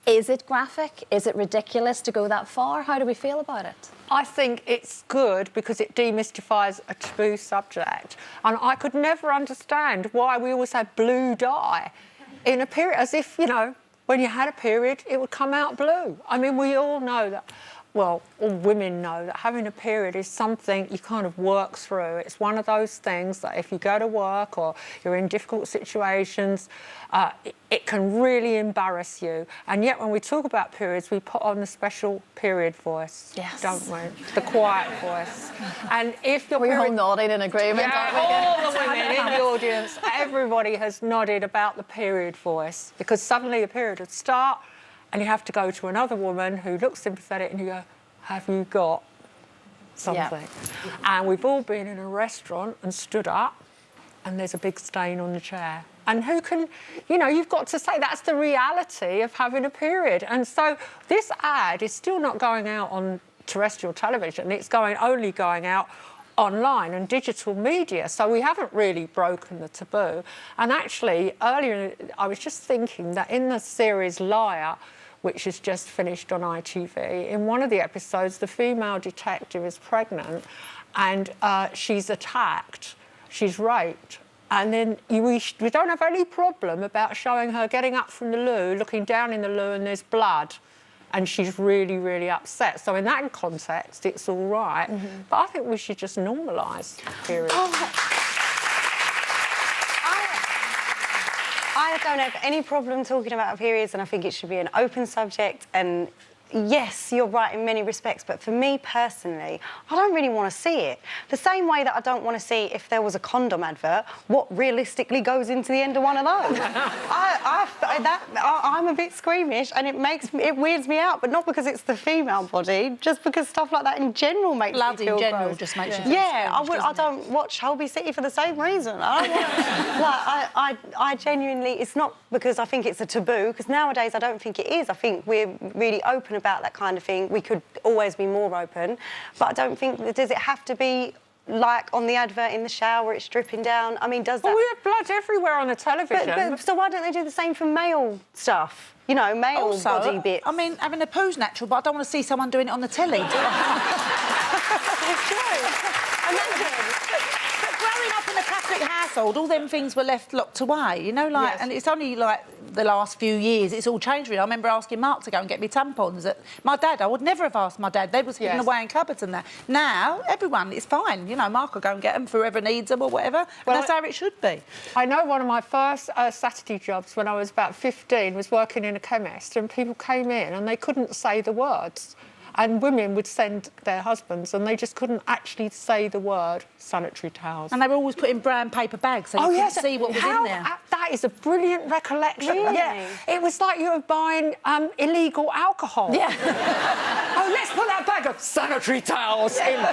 Is it graphic? Is it ridiculous to go that far? How do we feel about it? I think it's good because it demystifies a taboo subject. And I could never understand why we always had blue dye in a period, as if, you know, when you had a period, it would come out blue. I mean, we all know that, well, all women know that having a period is something you kind of work through. It's one of those things that if you go to work or you're in difficult situations, it can really embarrass you. And yet when we talk about periods, we put on the special period voice, yes, don't we? The quiet voice. And if your We're all nodding in agreement, yeah, aren't we? all the women in the audience, everybody has nodded about the period voice, because suddenly a period would start and you have to go to another woman who looks sympathetic and you go, have you got something? Yeah. And we've all been in a restaurant and stood up and there's a big stain on the chair. And who can, you know, you've got to say that's the reality of having a period. And so this ad is still not going out on terrestrial television. It's only going out online and digital media. So we haven't really broken the taboo. And actually, earlier, I was just thinking that in the series Liar, which is just finished on ITV, in one of the episodes, the female detective is pregnant and she's attacked, she's raped. And then we don't have any problem about showing her getting up from the loo, looking down in the loo and there's blood. And she's really, really upset. So in that context, it's all right. Mm-hmm. But I think we should just normalise periods. I don't have any problem talking about periods, and I think it should be an open subject. And yes, you're right in many respects, but for me personally, I don't really want to see it. The same way that I don't want to see, if there was a condom advert, what realistically goes into the end of one of those. I'm a bit squeamish, and it weirds me out, but not because it's the female body, just because stuff like that in general makes blood me feel in general gross. just makes you feel I don't watch Holby City for the same reason. I genuinely, it's not because I think it's a taboo, because nowadays I don't think it is. I think we're really open about that kind of thing. We could always be more open, but I don't think, does it have to be like on the advert in the shower, it's dripping down? I mean, does that... Well, we have blood everywhere on the television. So why don't they do the same for male stuff? You know, male also, body bits. I mean, having a poo's natural, but I don't want to see someone doing it on the telly. It's true. But growing up in a Catholic household, all them things were left locked away, you know, like, yes. And it's only like the last few years it's all changed really. I remember asking Mark to go and get me tampons. My dad, I would never have asked my dad. They was hidden away in cupboards and that. Now, everyone, it's fine. You know, Mark will go and get them for whoever needs them or whatever. Well, that's how it should be. I know one of my first Saturday jobs when I was about 15 was working in a chemist, and people came in and they couldn't say the words. And women would send their husbands and they just couldn't actually say the word sanitary towels. And they were always put in brown paper bags so you couldn't see what was in there. That is a brilliant recollection. Really? Yeah. It was like you were buying illegal alcohol. Yeah. Oh, let's put that bag of sanitary towels in.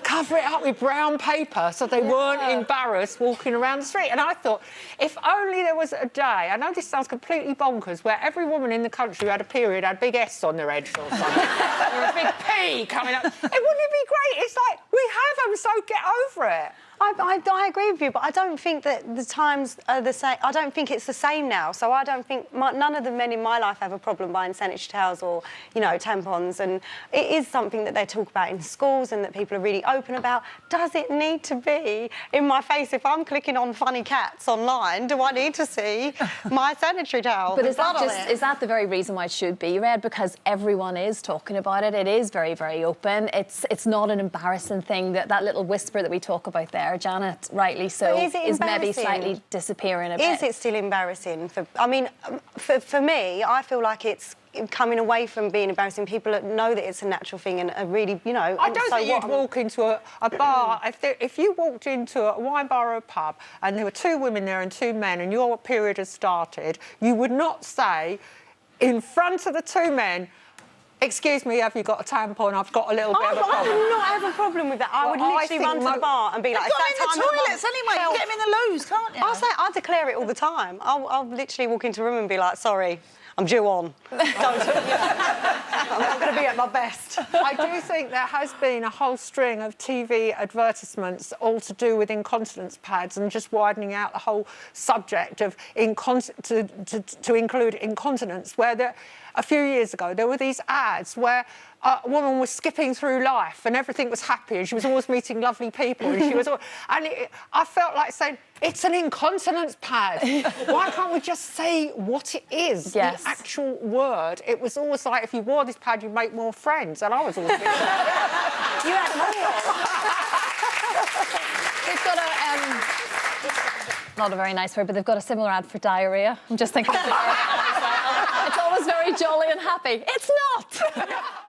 Cover it up with brown paper so they weren't embarrassed walking around the street. And I thought, if only there was a day, I know this sounds completely bonkers, where every woman in the country who had a period had big S on their head or something, or a big P coming up. Wouldn't it be great? It's like, we have them, so get over it. I agree with you, but I don't think that the times are the same. I don't think it's the same now. So I don't think none of the men in my life have a problem buying sanitary towels or, you know, tampons. And it is something that they talk about in schools and that people are really open about. Does it need to be in my face? If I'm clicking on funny cats online, do I need to see my sanitary towel? But is that the very reason why it should be read? Because everyone is talking about it. It is very, very open. It's not an embarrassing thing. That little whisper that we talk about there, Janet, rightly so, is maybe slightly disappearing a bit. Is it still embarrassing? For me, I feel like it's coming away from being embarrassing. People know that it's a natural thing and are really, you know... I don't think you'd walk into a bar... if you walked into a wine bar or a pub and there were two women there and two men and your period has started, you would not say, in front of the two men, excuse me, have you got a tampon? I've got a little bit of a problem. I would not have a problem with that. I would literally run to the bar and be like... You've got them in the toilets anyway. You get them in the loos, can't you? I declare it all the time. I'll literally walk into a room and be like, sorry, I'm due on. Don't... I'm not going to be at my best. I do think there has been a whole string of TV advertisements all to do with incontinence pads and just widening out the whole subject of to include incontinence, where a few years ago there were these ads where a woman was skipping through life and everything was happy and she was always meeting lovely people and she was I felt like saying, it's an incontinence pad. Why can't we just say what it is? Yes. The actual word. It was always like, if you wore this pad, you'd make more friends. And I was always thinking, You had more. They've got not a very nice word, but they've got a similar ad for diarrhea. I'm just thinking of diarrhea. It's always very jolly and happy. It's not!